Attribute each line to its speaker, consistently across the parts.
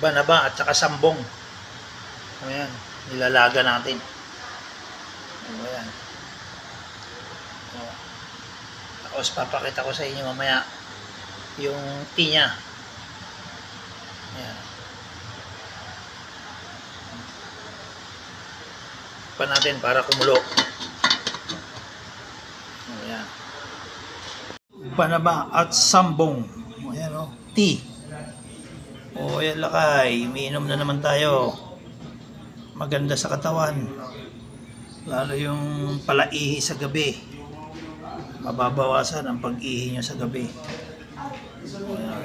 Speaker 1: banaba at saka sambong. Ayan, nilalaga natin. Ayan. Tapos papakita ko sa inyo mamaya yung tea niya. Ayan. Pa natin para kumulo. Ayan. Banaba at sambong. Ayan o, tea. O ayan lakay, umiinom na naman tayo. Maganda sa katawan. Lalo yung palaihi sa gabi. Mababawasan ang pag-ihi nyo sa gabi. Ayan.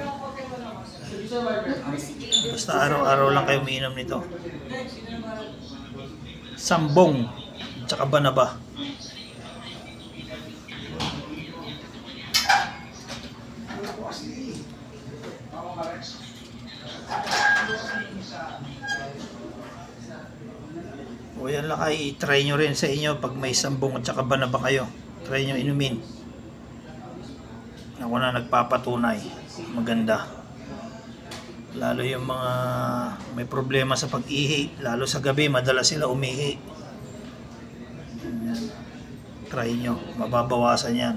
Speaker 1: Basta araw-araw lang kayo umiinom nito. Sambong tsaka banaba. O yan lakay, try nyo rin sa inyo pag may sambong at saka banaba kayo. Try nyo inumin. Ako na nagpapatunay. Maganda. Lalo yung mga may problema sa pag-ihi. Lalo sa gabi, madalas sila umihi. Try nyo. Mababawasan yan.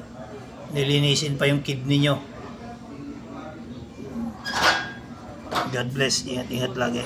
Speaker 1: Nilinisin pa yung kidney nyo. God bless. Ingat-ingat lagi.